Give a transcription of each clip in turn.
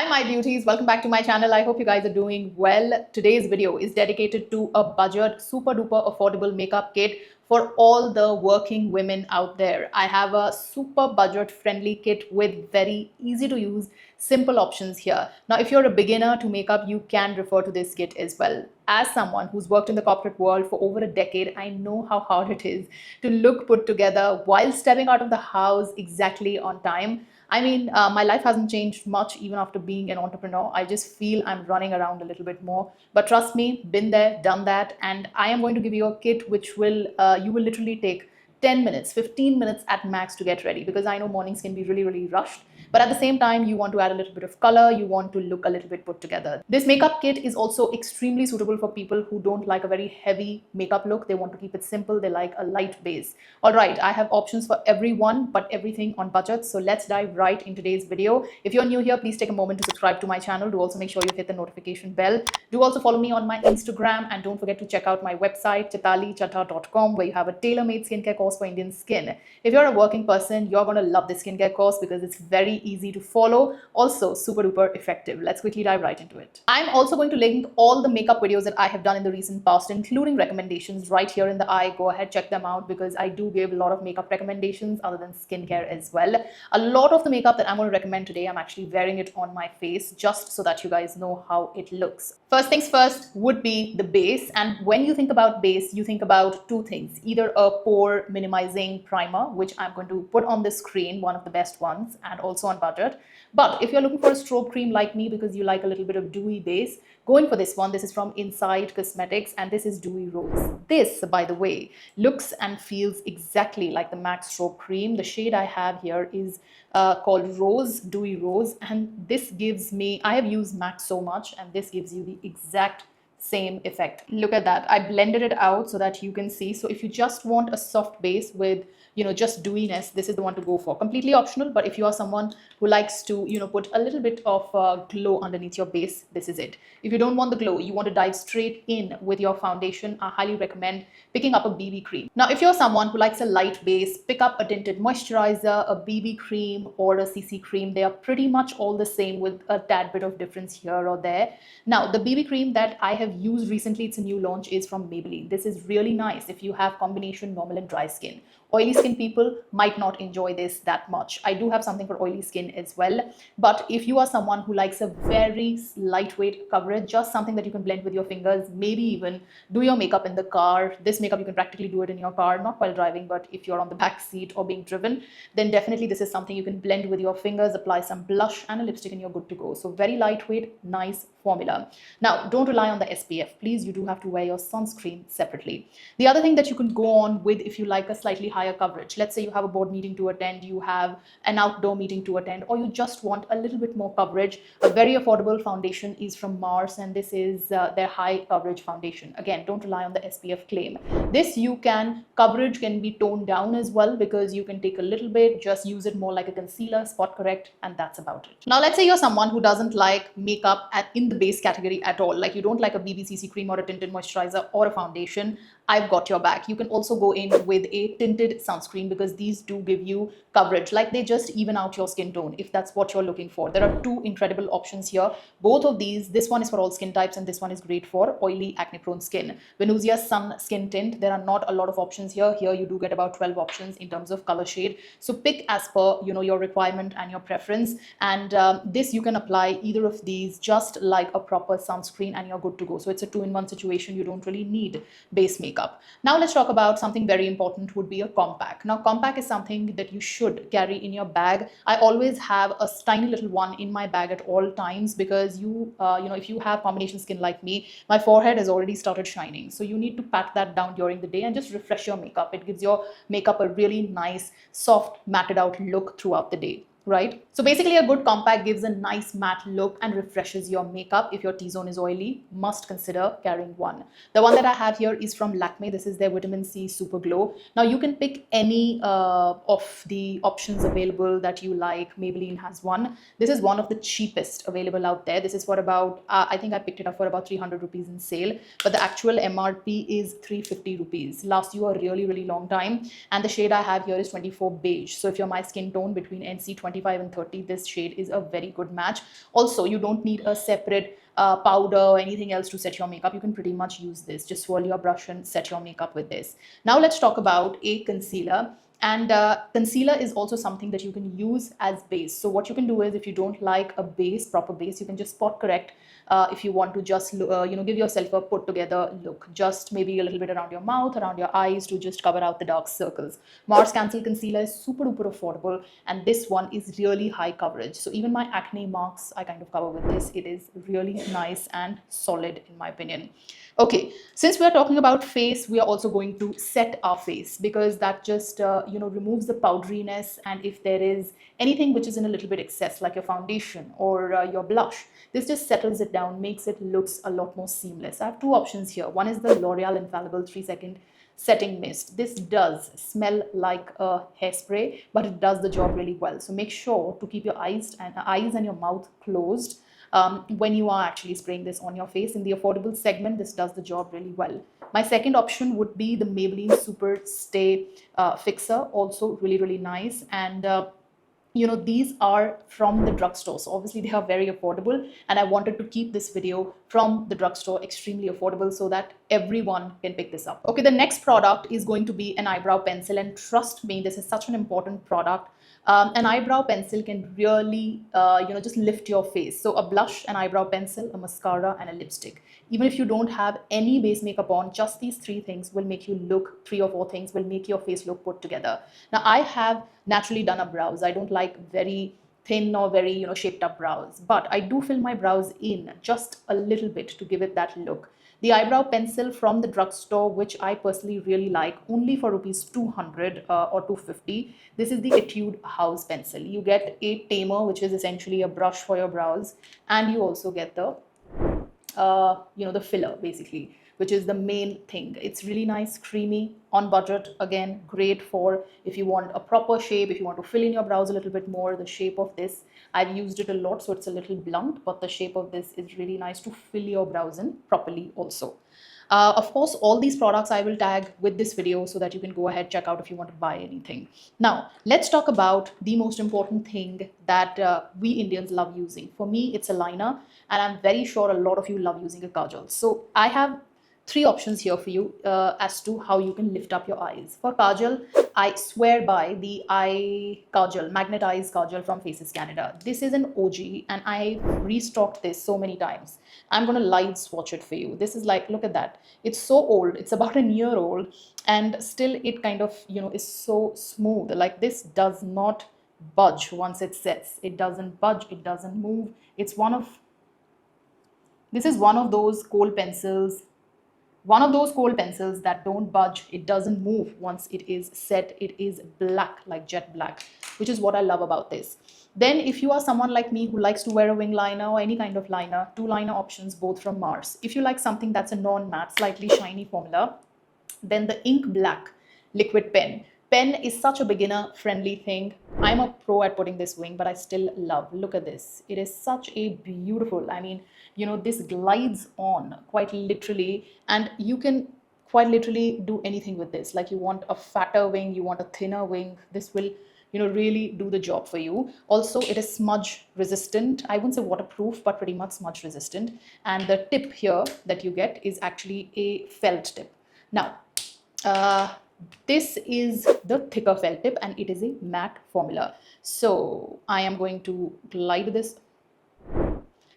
Hi my beauties, welcome back to my channel. I hope you guys are doing well. Today's video is dedicated to a budget, super duper affordable makeup kit for all the working women out there. I have a super budget friendly kit with very easy to use, simple options here. Now, if you're a beginner to makeup, you can refer to this kit as well. As someone who's worked in the corporate world for over a decade, I know how hard it is to look put together while stepping out of the house exactly on time. I mean, my life hasn't changed much even after being an entrepreneur. I just feel I'm running around a little bit more. But trust me, been there, done that. And I am going to give you a kit which you will literally take 10 minutes, 15 minutes at max to get ready, because I know mornings can be really, really rushed. But at the same time, you want to add a little bit of color, you want to look a little bit put together. This makeup kit is also extremely suitable for people who don't like a very heavy makeup look. They want to keep it simple, they like a light base. All right, I have options for everyone, but everything on budget. So let's dive right in today's video. If you're new here, please take a moment to subscribe to my channel. Do also make sure you hit the notification bell. Do also follow me on my Instagram, and don't forget to check out my website, ChetaliChadha.com, where you have a tailor-made skincare course for Indian skin. If you're a working person, you're going to love this skincare course because it's very easy to follow, also super duper effective. Let's quickly dive right into it. I'm also going to link all the makeup videos that I have done in the recent past, including recommendations, right here in the eye. Go ahead, check them out, because I do give a lot of makeup recommendations other than skincare as well. A lot of the makeup that I'm going to recommend today, I'm actually wearing it on my face just so that you guys know how it looks. First things first would be the base, and when you think about base, you think about two things: either a pore minimizing primer, which I'm going to put on the screen, one of the best ones, and also on budget. But if you're looking for a strobe cream like me because you like a little bit of dewy base, going for this one. This is from Inside Cosmetics, and this is Dewy Rose. This, by the way, looks and feels exactly like the MAC strobe cream. The shade I have here is called Rose, Dewy Rose, and this gives me, I have used MAC so much, and this gives you the exact same effect. Look at that. I blended it out so that you can see. So if you just want a soft base with, just dewiness, this is the one to go for. Completely optional, but if you are someone who likes to, put a little bit of glow underneath your base, this is it. If you don't want the glow, you want to dive straight in with your foundation, I highly recommend picking up a BB cream. Now, if you're someone who likes a light base, pick up a tinted moisturizer, a BB cream, or a CC cream. They are pretty much all the same with a tad bit of difference here or there. Now, the BB cream that I have used recently, it's a new launch, is from Maybelline. This is really nice if you have combination normal and dry skin. Oily skin people might not enjoy this that much. I do have something for oily skin as well. But if you are someone who likes a very lightweight coverage, just something that you can blend with your fingers, maybe even do your makeup in the car. This makeup, you can practically do it in your car, not while driving, but if you're on the back seat or being driven, then definitely this is something you can blend with your fingers, apply some blush and a lipstick, and you're good to go. So very lightweight, nice formula. Now, don't rely on the SPF. Please, you do have to wear your sunscreen separately. The other thing that you can go on with, if you like a slightly higher coverage, let's say you have a board meeting to attend, you have an outdoor meeting to attend, or you just want a little bit more coverage, a very affordable foundation is from Mars, and this is their high coverage foundation. Again, don't rely on the SPF claim. This coverage can be toned down as well, because you can take a little bit, just use it more like a concealer, spot correct, and that's about it. Now, let's say you're someone who doesn't like makeup in the base category at all, like you don't like a BBCC cream or a tinted moisturizer or a foundation. I've got your back. You can also go in with a tinted sunscreen, because these do give you coverage, like they just even out your skin tone if that's what you're looking for. There are two incredible options here. Both of these, this one is for all skin types and this one is great for oily, acne prone skin. Venuzia Sun Skin Tint, there are not a lot of options here. Here you do get about 12 options in terms of color shade. So pick as per your requirement and your preference, and this you can apply either of these just like a proper sunscreen and you're good to go. So it's a two-in-one situation. You don't really need base makeup. Now let's talk about something very important, would be a compact. Now, compact is something that you should carry in your bag. I always have a tiny little one in my bag at all times, because if you have combination skin like me, my forehead has already started shining. So you need to pat that down during the day and just refresh your makeup. It gives your makeup a really nice, soft, matted out look throughout the day. Right? So basically, a good compact gives a nice matte look and refreshes your makeup. If your T-zone is oily, must consider carrying one. The one that I have here is from Lakme. This is their Vitamin C Super Glow. Now, you can pick any of the options available that you like. Maybelline has one. This is one of the cheapest available out there. This is for about, I think I picked it up for about 300 rupees in sale, but the actual MRP is 350 rupees. Lasts you a really, really long time. And the shade I have here is 24 beige. So if you're my skin tone between NC 24 25 and 30, this shade is a very good match. Also, you don't need a separate powder or anything else to set your makeup. You can pretty much use this. Just swirl your brush and set your makeup with this. Now let's talk about a concealer. And concealer is also something that you can use as base. So what you can do is, if you don't like a base, proper base, you can just spot correct. If you want to just give yourself a put together look, just maybe a little bit around your mouth, around your eyes, to just cover out the dark circles. Mars Cancel Concealer is super duper affordable, and this one is really high coverage. So even my acne marks I kind of cover with this. It is really nice and solid in my opinion. Okay, since we are talking about face, we are also going to set our face, because that just removes the powderiness, and if there is anything which is in a little bit excess, like your foundation or your blush, this just settles it down, makes it looks a lot more seamless. I have two options here. One is the L'Oreal Infallible 3-second setting mist. This does smell like a hairspray, but it does the job really well. So make sure to keep your eyes and your mouth closed when you are actually spraying this on your face. In the affordable segment, this does the job really well. My second option would be the Maybelline Super Stay Fixer, also really, really nice. And these are from the drugstore, so obviously they are very affordable, and I wanted to keep this video from the drugstore extremely affordable so that everyone can pick this up. Okay, the next product is going to be an eyebrow pencil, and trust me, this is such an important product. An eyebrow pencil can really just lift your face. So a blush, an eyebrow pencil, a mascara, and a lipstick. Even if you don't have any base makeup on, just these three things will make you look, 3 or 4 things will make your face look put together. Now, I have naturally done a brows. I don't like very thin or very shaped up brows, but I do fill my brows in just a little bit to give it that look. The eyebrow pencil from the drugstore, which I personally really like, only for rupees 200 or 250. This is the Etude House pencil. You get a tamer, which is essentially a brush for your brows, and you also get the the filler basically, which is the main thing. It's really nice, creamy, on budget. Again, great for if you want a proper shape, if you want to fill in your brows a little bit more. The shape of this, I've used it a lot, so it's a little blunt, but the shape of this is really nice to fill your brows in properly also. Of course, all these products I will tag with this video so that you can go ahead, check out if you want to buy anything. Now, let's talk about the most important thing that we Indians love using. For me, it's a liner, and I'm very sure a lot of you love using a kajal. So I have 3 options here for you as to how you can lift up your eyes. For kajal, I swear by the eye kajal, magnetized kajal from Faces Canada. This is an OG, and I restocked this so many times. I'm going to live swatch it for you. This is like, look at that. It's so old. It's about a year old, and still it kind of, is so smooth. Like, this does not budge once it sets. It doesn't budge. It doesn't move. This is one of those kohl pencils. One of those kohl pencils that don't budge. It doesn't move once it is set. It is black, like jet black, which is what I love about this. Then if you are someone like me who likes to wear a wing liner or any kind of liner, 2 liner options, both from Mars. If you like something that's a non-matte, slightly shiny formula, then the ink black liquid pen. Pen is such a beginner friendly thing. I'm a pro at putting this wing, but I still love. Look at this. It is such a beautiful, I mean, this glides on quite literally, and you can quite literally do anything with this. Like, you want a fatter wing, you want a thinner wing, this will really do the job for you. Also, it is smudge resistant. I wouldn't say waterproof, but pretty much smudge resistant. And the tip here that you get is actually a felt tip. Now, this is the thicker felt tip, and it is a matte formula. So I am going to glide this.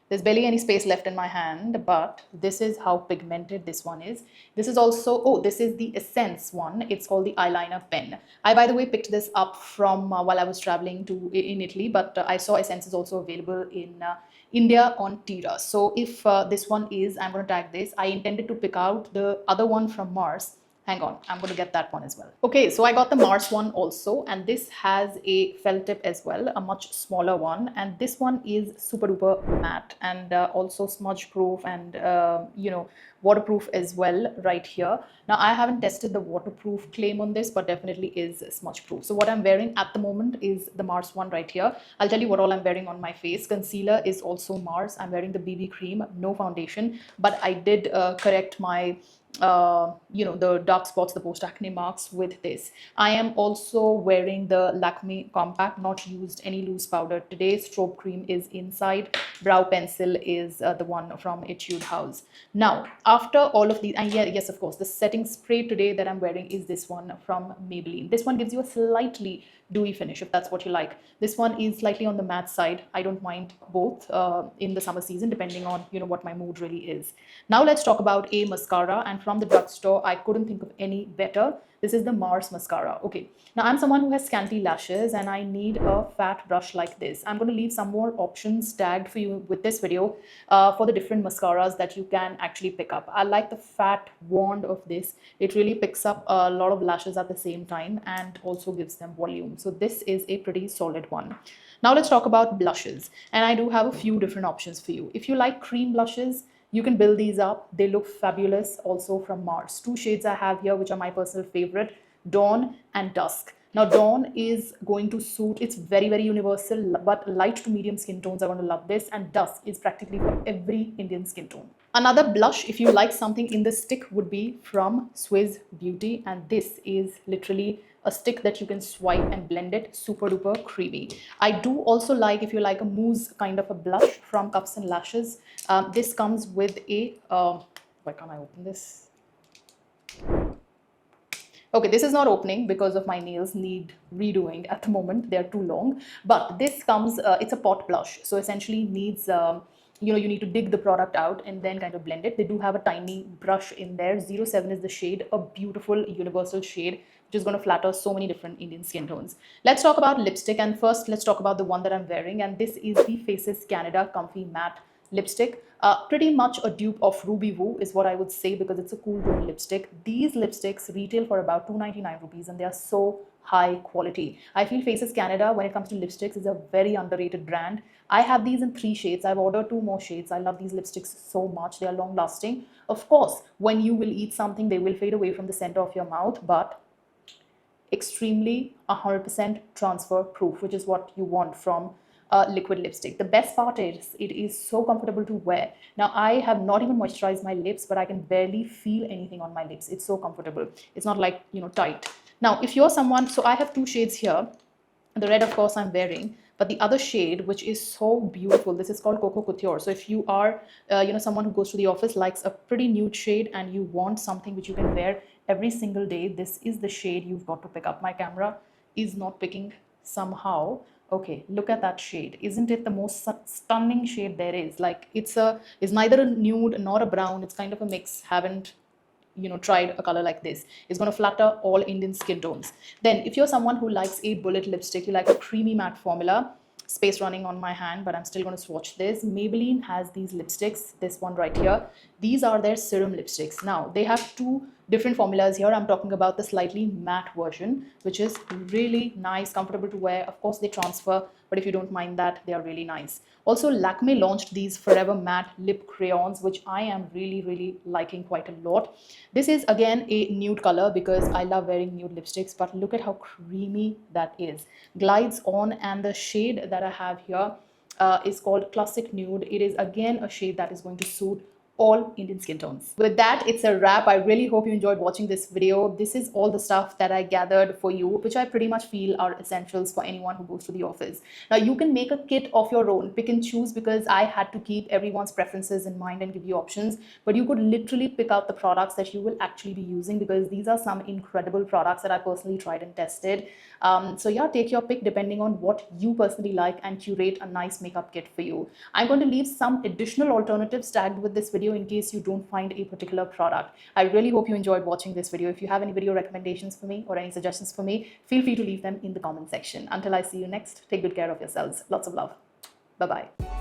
There's barely any space left in my hand, but this is how pigmented this one is. This is also, oh, this is the Essence one. It's called the eyeliner pen. I, by the way, picked this up from while I was traveling in Italy, but I saw Essence is also available in India on Tira. So if this one is, I'm going to tag this. I intended to pick out the other one from Mars. Hang on, I'm going to get that one as well. Okay, so I got the Mars one also, and this has a felt tip as well, a much smaller one. And this one is super duper matte and also smudge proof and, waterproof as well right here. Now, I haven't tested the waterproof claim on this, but definitely is smudge proof. So what I'm wearing at the moment is the Mars one right here. I'll tell you what all I'm wearing on my face. Concealer is also Mars. I'm wearing the BB cream, no foundation, but I did correct my the dark spots, the post acne marks with this. I am also wearing the Lakme Compact, not used any loose powder today. Strobe cream is inside. Brow pencil is the one from Etude House. Now, after all of these, and yeah, yes, of course, the setting spray today that I'm wearing is this one from Maybelline. This one gives you a slightly dewy finish if that's what you like. This one is slightly on the matte side. I don't mind both in the summer season, depending on what my mood really is. Now let's talk about a mascara, and from the drugstore I couldn't think of any better. This is the Mars mascara. Okay, now I'm someone who has scanty lashes and I need a fat brush like this. I'm going to leave some more options tagged for you with this video for the different mascaras that you can actually pick up. I like the fat wand of this. It really picks up a lot of lashes at the same time and also gives them volume. So this is a pretty solid one. Now let's talk about blushes, and I do have a few different options for you. If you like cream blushes, you can build these up. They look fabulous. Also from Mars. Two shades I have here which are my personal favorite, Dawn and Dusk. Now Dawn is going to suit, it's very, very universal, but light to medium skin tones are going to love this, and Dusk is practically for every Indian skin tone. Another blush, if you like something in the stick, would be from Swizz Beauty, and this is literally a stick that you can swipe and blend it. Super duper creamy. I do also like, if you like a mousse kind of a blush, from Cups and Lashes. This comes with a why can't I open this? Okay, this is not opening because of my nails need redoing at the moment. They're too long. But this comes, it's a pot blush. So essentially needs, you need to dig the product out and then kind of blend it. They do have a tiny brush in there. 07 is the shade, a beautiful universal shade, which is going to flatter so many different Indian skin tones. Let's talk about lipstick, and first let's talk about the one that I'm wearing, and this is the Faces Canada Comfy Matte lipstick. Pretty much a dupe of Ruby Woo is what I would say, because it's a cool tone lipstick. These lipsticks retail for about 299 rupees and they are so high quality. I feel Faces Canada, when it comes to lipsticks, is a very underrated brand. I have these in 3 shades. I've ordered 2 more shades. I love these lipsticks so much. They are long lasting. Of course, when you will eat something, they will fade away from the center of your mouth, but extremely 100% transfer proof, which is what you want from liquid lipstick. The best part is it is so comfortable to wear. Now I have not even moisturized my lips, but I can barely feel anything on my lips. It's so comfortable. It's not like tight. Now if you're someone, so I have 2 shades here. The red, of course, I'm wearing, but the other shade, which is so beautiful, this is called Coco Couture. So if you are someone who goes to the office, likes a pretty nude shade, and you want something which you can wear every single day, this is the shade you've got to pick up. My camera is not picking somehow. Okay, look at that shade. Isn't it the most stunning shade there is? Like it's neither a nude nor a brown. It's kind of a mix. Haven't tried a color like this. It's going to flatter all Indian skin tones. Then if you're someone who likes a bullet lipstick, you like a creamy matte formula, space running on my hand, but I'm still going to swatch this. Maybelline has these lipsticks, this one right here. These are their serum lipsticks. Now they have 2 different formulas here. I'm talking about the slightly matte version, which is really nice, comfortable to wear. Of course they transfer, but if you don't mind that, they are really nice. Also, Lakme launched these Forever Matte Lip Crayons, which I am really, really liking quite a lot. This is again a nude color because I love wearing nude lipsticks, but look at how creamy that is. Glides on, and the shade that I have here is called Classic Nude. It is again a shade that is going to suit all Indian skin tones. With that, it's a wrap. I really hope you enjoyed watching this video. This is all the stuff that I gathered for you, which I pretty much feel are essentials for anyone who goes to the office. Now you can make a kit of your own, pick and choose, because I had to keep everyone's preferences in mind and give you options, but you could literally pick out the products that you will actually be using, because these are some incredible products that I personally tried and tested. So yeah, take your pick depending on what you personally like and curate a nice makeup kit for you. I'm going to leave some additional alternatives tagged with this video in case you don't find a particular product. I really hope you enjoyed watching this video. If you have any video recommendations for me or any suggestions for me, feel free to leave them in the comment section. Until I see you next, take good care of yourselves. Lots of love. Bye-bye.